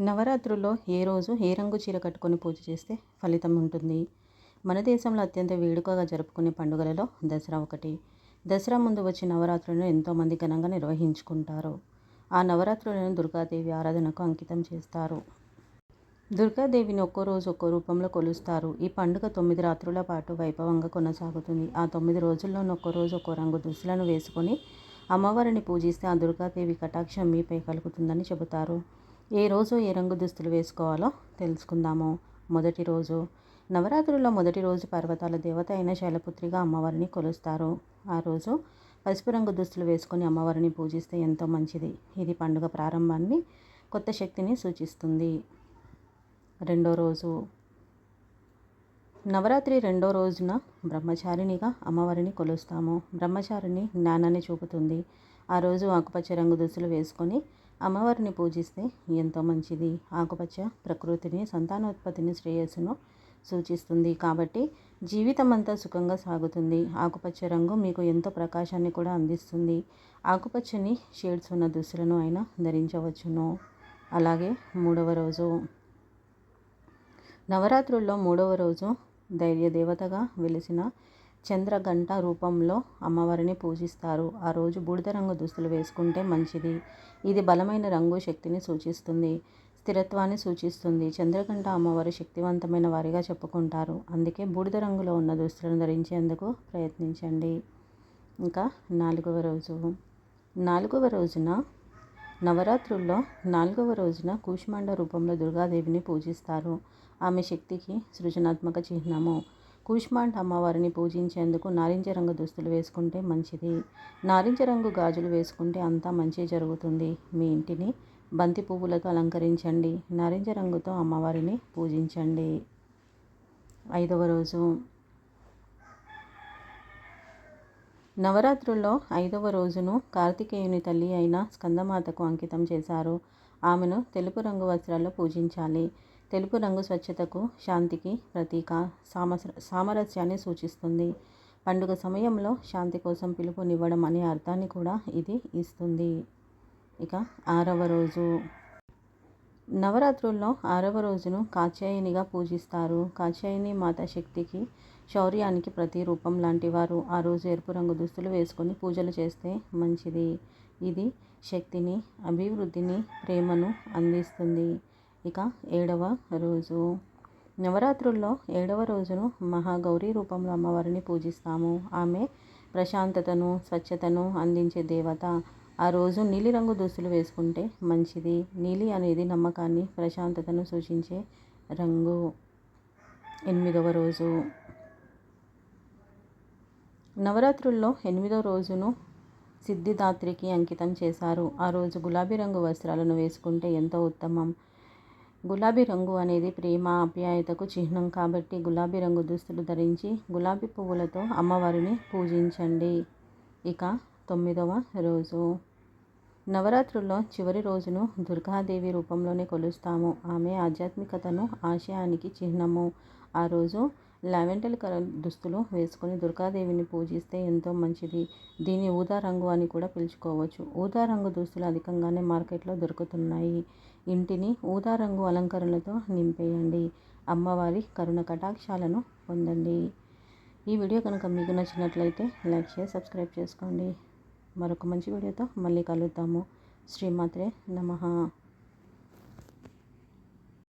నవరాత్రుల్లో ఏ రోజు ఏ రంగు చీర కట్టుకొని పూజ చేస్తే ఫలితం ఉంటుంది? మన దేశంలో అత్యంత వేడుకగా జరుపుకునే పండుగలలో దసరా ఒకటి. దసరా ముందు వచ్చే నవరాత్రులను ఎంతోమంది ఘనంగా నిర్వహించుకుంటారు. ఆ నవరాత్రులను దుర్గాదేవి ఆరాధనకు అంకితం చేస్తారు. దుర్గాదేవిని ఒక్కో రోజు ఒక్కో రూపంలో కొలుస్తారు. ఈ పండుగ 9 రాత్రుల పాటు వైభవంగా కొనసాగుతుంది. ఆ 9 రోజుల్లోనూ ఒక్కో రోజు ఒక్కో రంగు దుస్తులను వేసుకొని అమ్మవారిని పూజిస్తే ఆ దుర్గాదేవి కటాక్షం మీపై కలుగుతుందని చెబుతారు. ఏ రోజు ఏ రంగు దుస్తులు వేసుకోవాలో తెలుసుకుందాము. మొదటి రోజు. నవరాత్రుల్లో మొదటి రోజు పర్వతాల దేవత అయిన శైలపుత్రిగా అమ్మవారిని కొలుస్తారు. ఆ రోజు పసుపు రంగు దుస్తులు వేసుకొని అమ్మవారిని పూజిస్తే ఎంతో మంచిది. ఇది పండుగ ప్రారంభాన్ని, కొత్త శక్తిని సూచిస్తుంది. రెండో రోజు. నవరాత్రి రెండో రోజున బ్రహ్మచారిణిగా అమ్మవారిని కొలుస్తాము. బ్రహ్మచారిణి జ్ఞానాన్ని చూపుతుంది. ఆ రోజు ఆకుపచ్చ రంగు దుస్తులు వేసుకొని అమ్మవారిని పూజిస్తే ఎంతో మంచిది. ఆకుపచ్చ ప్రకృతిని, సంతానోత్పత్తిని, శ్రేయస్సును సూచిస్తుంది. కాబట్టి జీవితం అంతా సుఖంగా సాగుతుంది. ఆకుపచ్చ రంగు మీకు ఎంతో ప్రకాశాన్ని కూడా అందిస్తుంది. ఆకుపచ్చని షేడ్స్ ఉన్న దుస్తులను అయినా ధరించవచ్చును. అలాగే మూడవ రోజు. నవరాత్రుల్లో మూడవ రోజు ధైర్య దేవతగా వెలిసిన చంద్రగంట రూపంలో అమ్మవారిని పూజిస్తారు. ఆ రోజు బూడిద రంగు దుస్తులు వేసుకుంటే మంచిది. ఇది బలమైన రంగు, శక్తిని సూచిస్తుంది, స్థిరత్వాన్ని సూచిస్తుంది. చంద్రగంట అమ్మవారు శక్తివంతమైన వారిగా చెప్పుకుంటారు. అందుకే బూడిద రంగులో ఉన్న దుస్తులను ధరించేందుకు ప్రయత్నించండి. ఇంకా నాలుగవ రోజు. నాలుగవ రోజున నవరాత్రుల్లో 4వ రోజున కూష్మాండ రూపంలో దుర్గాదేవిని పూజిస్తారు. ఆమె శక్తికి సృజనాత్మక చిహ్నము. కూష్మాండ అమ్మవారిని పూజించేందుకు నారింజ రంగు దుస్తులు వేసుకుంటే మంచిది. నారింజ రంగు గాజులు వేసుకుంటే అంతా మంచి జరుగుతుంది. మీ ఇంటిని బంతి పువ్వులతో అలంకరించండి. నారింజ రంగుతో అమ్మవారిని పూజించండి. 5వ రోజు. నవరాత్రుల్లో 5వ రోజును కార్తికేయుని తల్లి అయిన స్కందమాతకు అంకితం చేశారు. ఆమెను తెలుపు రంగు వస్త్రాల్లో పూజించాలి. తెలుపు రంగు స్వచ్ఛతకు, శాంతికి ప్రతీక, సామరస్యాన్ని సూచిస్తుంది. పండుగ సమయంలో శాంతి కోసం పిలుపునివ్వడం అనే అర్థాన్ని కూడా ఇది ఇస్తుంది. ఇక 6వ రోజు. నవరాత్రుల్లో 6వ రోజును కాత్యాయనిగా పూజిస్తారు. కాత్యాయని మాత శక్తికి, శౌర్యానికి ప్రతిరూపం లాంటివారు. ఆ రోజు ఎరుపు రంగు దుస్తులు వేసుకొని పూజలు చేస్తే మంచిది. ఇది శక్తిని, అభివృద్ధిని, ప్రేమను అందిస్తుంది. ఇక 7వ రోజు. నవరాత్రుల్లో 7వ రోజును మహాగౌరి రూపంలో అమ్మవారిని పూజిస్తాము. ఆమె ప్రశాంతతను, స్వచ్ఛతను అందించే దేవత. ఆ రోజు నీలిరంగు దుస్తులు వేసుకుంటే మంచిది. నీలి అనేది నమ్మకాన్ని, ప్రశాంతతను సూచించే రంగు. 8వ రోజు. నవరాత్రుల్లో 8వ రోజును సిద్ధిదాత్రికి అంకితం చేశారు. ఆ రోజు గులాబీ రంగు వస్త్రాలను వేసుకుంటే ఎంతో ఉత్తమం. గులాబీ రంగు అనేది ప్రేమ, ఆప్యాయతకు చిహ్నం కాబట్టి గులాబీ రంగు దుస్తులు ధరించి గులాబీ పువ్వులతో అమ్మవారిని పూజించండి. ఇక 9వ రోజు. నవరాత్రుల్లో చివరి రోజును దుర్గాదేవి రూపంలోనే కొలుస్తాము. ఆమె ఆధ్యాత్మికతను, ఆశయానికి చిహ్నము. ఆ రోజు లావెండర్ కలర్ దుస్తులు వేసుకొని దుర్గాదేవిని పూజిస్తే ఎంతో మంచిది. దీన్ని ఊదా రంగు అని కూడా పిలుచుకోవచ్చు. ఊదా రంగు దుస్తులు అధికంగానే మార్కెట్లో దొరుకుతున్నాయి. ఇంటిని ఊదా రంగు అలంకరణలతో నింపేయండి. అమ్మవారి కరుణ కటాక్షాలను పొందండి. ఈ వీడియో కనుక మీకు నచ్చినట్లయితే లైక్, షేర్, సబ్స్క్రైబ్ చేసుకోండి. మరొక మంచి వీడియోతో మళ్ళీ కలుద్దాము. శ్రీమాత్రే నమః.